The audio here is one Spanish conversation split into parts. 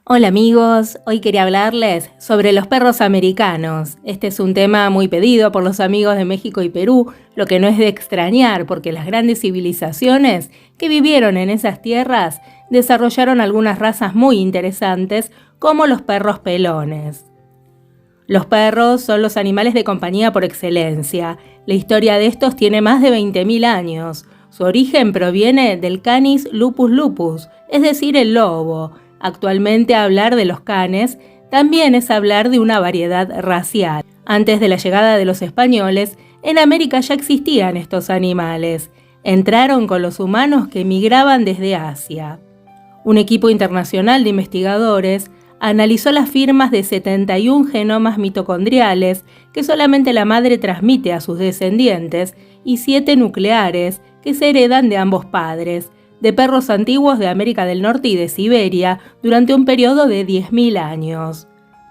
Hola amigos, hoy quería hablarles sobre los perros americanos. Este es un tema muy pedido por los amigos de México y Perú, lo que no es de extrañar porque las grandes civilizaciones que vivieron en esas tierras desarrollaron algunas razas muy interesantes como los perros pelones. Los perros son los animales de compañía por excelencia. La historia de estos tiene más de 20.000 años. Su origen proviene del Canis lupus lupus, es decir, el lobo. Actualmente hablar de los canes también es hablar de una variedad racial. Antes de la llegada de los españoles, en América ya existían estos animales. Entraron con los humanos que migraban desde Asia. Un equipo internacional de investigadores analizó las firmas de 71 genomas mitocondriales que solamente la madre transmite a sus descendientes y 7 nucleares que se heredan de ambos padres, de perros antiguos de América del Norte y de Siberia durante un periodo de 10.000 años.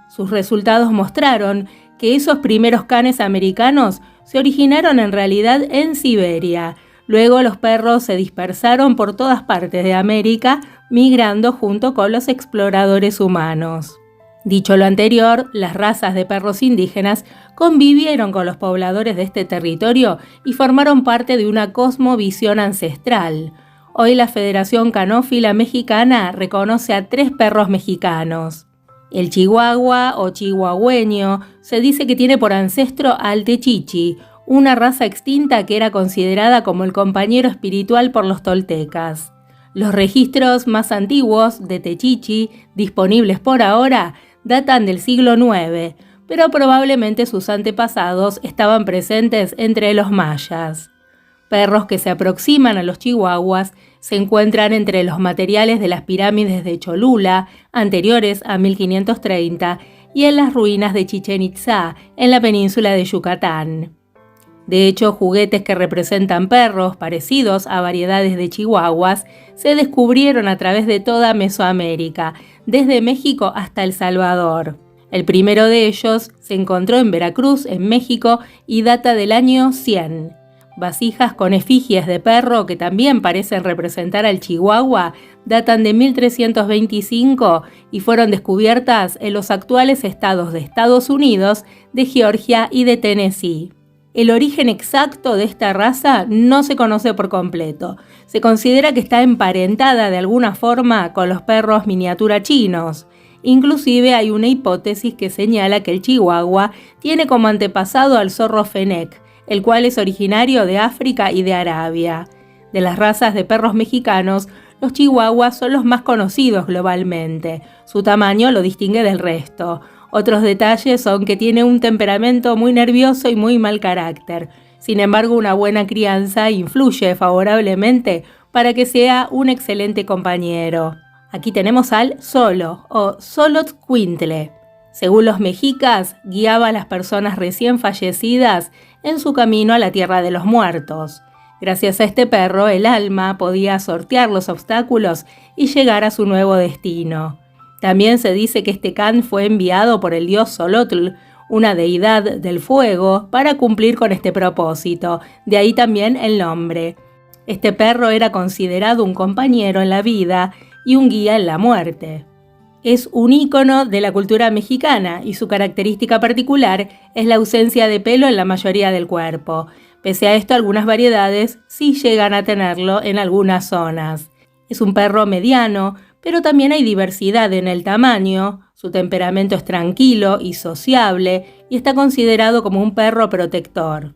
Sus resultados mostraron que esos primeros canes americanos se originaron en realidad en Siberia. Luego los perros se dispersaron por todas partes de América, migrando junto con los exploradores humanos. Dicho lo anterior, las razas de perros indígenas convivieron con los pobladores de este territorio y formaron parte de una cosmovisión ancestral. Hoy la Federación Canófila Mexicana reconoce a 3 perros mexicanos. El chihuahua o chihuahueño se dice que tiene por ancestro al techichi, una raza extinta que era considerada como el compañero espiritual por los toltecas. Los registros más antiguos de techichi, disponibles por ahora, datan del siglo IX, pero probablemente sus antepasados estaban presentes entre los mayas. Perros que se aproximan a los chihuahuas se encuentran entre los materiales de las pirámides de Cholula, anteriores a 1530, y en las ruinas de Chichén Itzá, en la península de Yucatán. De hecho, juguetes que representan perros parecidos a variedades de chihuahuas se descubrieron a través de toda Mesoamérica, desde México hasta El Salvador. El primero de ellos se encontró en Veracruz, en México, y data del año 100. Vasijas con efigies de perro que también parecen representar al chihuahua datan de 1325 y fueron descubiertas en los actuales estados de Estados Unidos, de Georgia y de Tennessee. El origen exacto de esta raza no se conoce por completo. Se considera que está emparentada de alguna forma con los perros miniatura chinos. Inclusive hay una hipótesis que señala que el chihuahua tiene como antepasado al zorro fennec, el cual es originario de África y de Arabia. De las razas de perros mexicanos, los chihuahuas son los más conocidos globalmente. Su tamaño lo distingue del resto. Otros detalles son que tiene un temperamento muy nervioso y muy mal carácter. Sin embargo, una buena crianza influye favorablemente para que sea un excelente compañero. Aquí tenemos al Xolo o Xolotzcuintle. Según los mexicas, guiaba a las personas recién fallecidas en su camino a la tierra de los muertos. Gracias a este perro, el alma podía sortear los obstáculos y llegar a su nuevo destino. También se dice que este can fue enviado por el dios Xolotl, una deidad del fuego, para cumplir con este propósito, de ahí también el nombre. Este perro era considerado un compañero en la vida y un guía en la muerte. Es un ícono de la cultura mexicana y su característica particular es la ausencia de pelo en la mayoría del cuerpo. Pese a esto, algunas variedades sí llegan a tenerlo en algunas zonas. Es un perro mediano, pero también hay diversidad en el tamaño. Su temperamento es tranquilo y sociable y está considerado como un perro protector.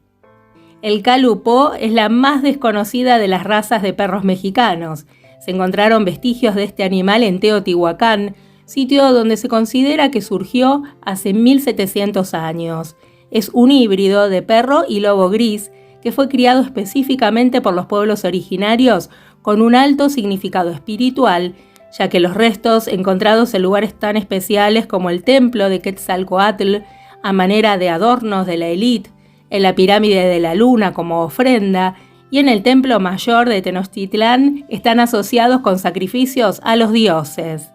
El calupó es la más desconocida de las razas de perros mexicanos. Se encontraron vestigios de este animal en Teotihuacán, sitio donde se considera que surgió hace 1700 años. Es un híbrido de perro y lobo gris que fue criado específicamente por los pueblos originarios con un alto significado espiritual, ya que los restos encontrados en lugares tan especiales como el templo de Quetzalcóatl, a manera de adornos de la élite, en la pirámide de la luna como ofrenda y en el templo mayor de Tenochtitlán están asociados con sacrificios a los dioses.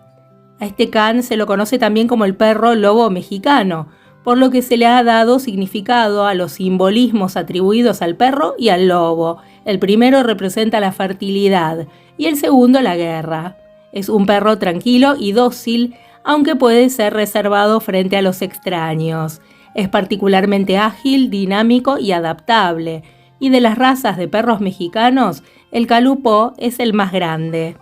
A este can se lo conoce también como el perro lobo mexicano, por lo que se le ha dado significado a los simbolismos atribuidos al perro y al lobo. El primero representa la fertilidad y el segundo la guerra. Es un perro tranquilo y dócil, aunque puede ser reservado frente a los extraños. Es particularmente ágil, dinámico y adaptable, y de las razas de perros mexicanos, el Calupó es el más grande.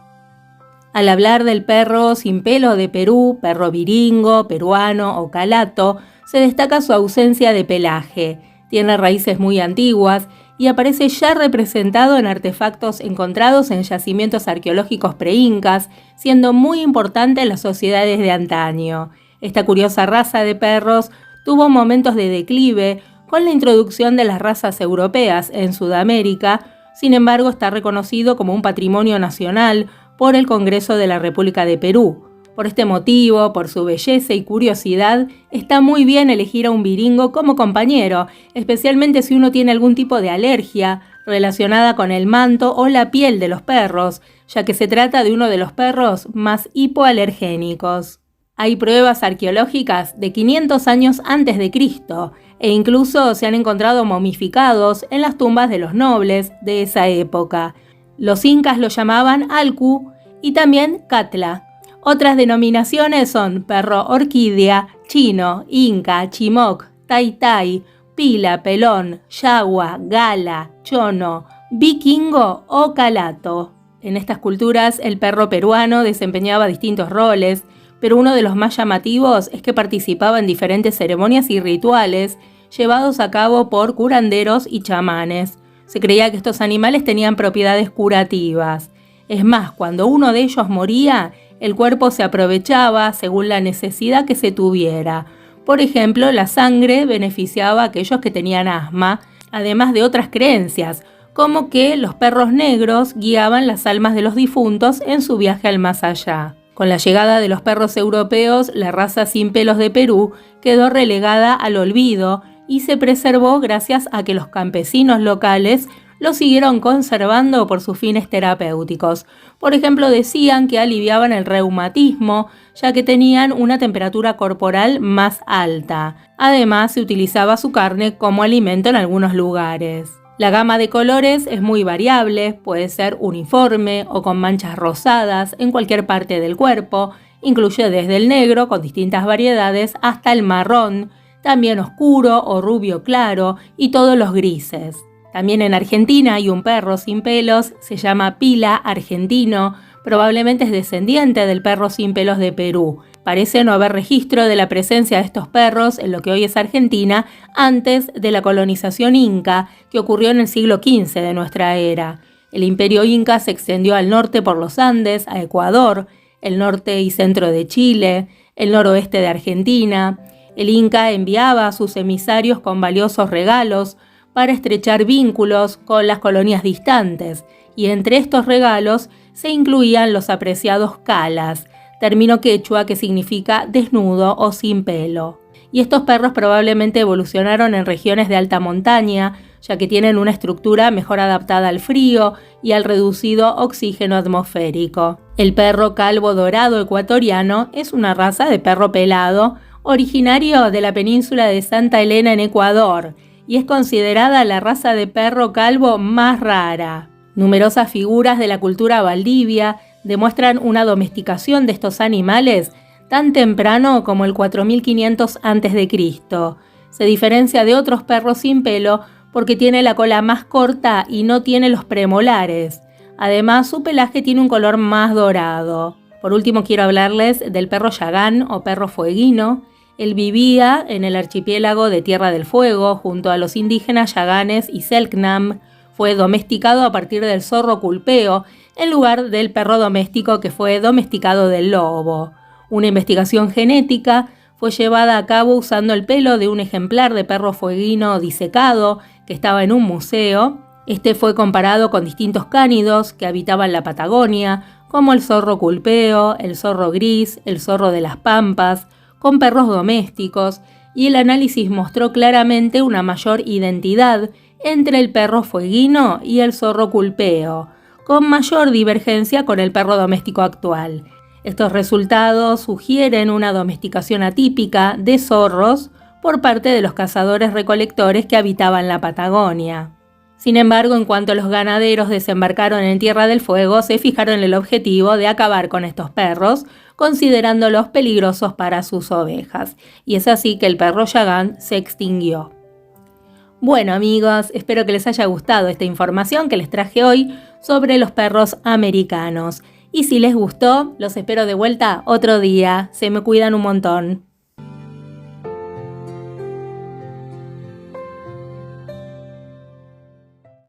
Al hablar del perro sin pelo de Perú, perro viringo, peruano o calato, se destaca su ausencia de pelaje. Tiene raíces muy antiguas y aparece ya representado en artefactos encontrados en yacimientos arqueológicos preincas, siendo muy importante en las sociedades de antaño. Esta curiosa raza de perros tuvo momentos de declive con la introducción de las razas europeas en Sudamérica. Sin embargo, está reconocido como un patrimonio nacional por el Congreso de la República de Perú. Por este motivo, por su belleza y curiosidad, está muy bien elegir a un viringo como compañero, especialmente si uno tiene algún tipo de alergia relacionada con el manto o la piel de los perros, ya que se trata de uno de los perros más hipoalergénicos. Hay pruebas arqueológicas de 500 años antes de Cristo, e incluso se han encontrado momificados en las tumbas de los nobles de esa época. Los incas lo llamaban alcu y también catla. Otras denominaciones son perro orquídea, chino, inca, chimoc, tai, pila, pelón, yagua, gala, chono, vikingo o calato. En estas culturas el perro peruano desempeñaba distintos roles, pero uno de los más llamativos es que participaba en diferentes ceremonias y rituales llevados a cabo por curanderos y chamanes. Se creía que estos animales tenían propiedades curativas. Es más, cuando uno de ellos moría, el cuerpo se aprovechaba según la necesidad que se tuviera. Por ejemplo, la sangre beneficiaba a aquellos que tenían asma, además de otras creencias, como que los perros negros guiaban las almas de los difuntos en su viaje al más allá. Con la llegada de los perros europeos, la raza sin pelos de Perú quedó relegada al olvido y se preservó gracias a que los campesinos locales lo siguieron conservando por sus fines terapéuticos. Por ejemplo, decían que aliviaban el reumatismo, ya que tenían una temperatura corporal más alta. Además, se utilizaba su carne como alimento en algunos lugares. La gama de colores es muy variable, puede ser uniforme o con manchas rosadas en cualquier parte del cuerpo, incluye desde el negro con distintas variedades hasta el marrón, también oscuro o rubio claro y todos los grises. También en Argentina hay un perro sin pelos, se llama pila argentino, probablemente es descendiente del perro sin pelos de Perú. Parece no haber registro de la presencia de estos perros en lo que hoy es Argentina antes de la colonización inca, que ocurrió en el siglo XV de nuestra era. El imperio inca se extendió al norte por los Andes, a Ecuador, el norte y centro de Chile, el noroeste de Argentina. El inca enviaba a sus emisarios con valiosos regalos para estrechar vínculos con las colonias distantes, y entre estos regalos se incluían los apreciados calas, término quechua que significa desnudo o sin pelo. Y estos perros probablemente evolucionaron en regiones de alta montaña, ya que tienen una estructura mejor adaptada al frío y al reducido oxígeno atmosférico. El perro calvo dorado ecuatoriano es una raza de perro pelado, originario de la península de Santa Elena en Ecuador, y es considerada la raza de perro calvo más rara. Numerosas figuras de la cultura valdivia demuestran una domesticación de estos animales tan temprano como el 4500 a.C. Se diferencia de otros perros sin pelo porque tiene la cola más corta y no tiene los premolares. Además, su pelaje tiene un color más dorado. Por último, quiero hablarles del perro yagán o perro fueguino. Él vivía en el archipiélago de Tierra del Fuego junto a los indígenas yaganes y selknam. Fue domesticado a partir del zorro culpeo en lugar del perro doméstico que fue domesticado del lobo. Una investigación genética fue llevada a cabo usando el pelo de un ejemplar de perro fueguino disecado que estaba en un museo. Este fue comparado con distintos cánidos que habitaban la Patagonia, como el zorro culpeo, el zorro gris, el zorro de las pampas, con perros domésticos, y el análisis mostró claramente una mayor identidad entre el perro fueguino y el zorro culpeo, con mayor divergencia con el perro doméstico actual. Estos resultados sugieren una domesticación atípica de zorros por parte de los cazadores-recolectores que habitaban la Patagonia. Sin embargo, en cuanto los ganaderos desembarcaron en Tierra del Fuego, se fijaron en el objetivo de acabar con estos perros, considerándolos peligrosos para sus ovejas. Y es así que el perro Yagán se extinguió. Bueno amigos, espero que les haya gustado esta información que les traje hoy sobre los perros americanos. Y si les gustó, los espero de vuelta otro día. Se me cuidan un montón.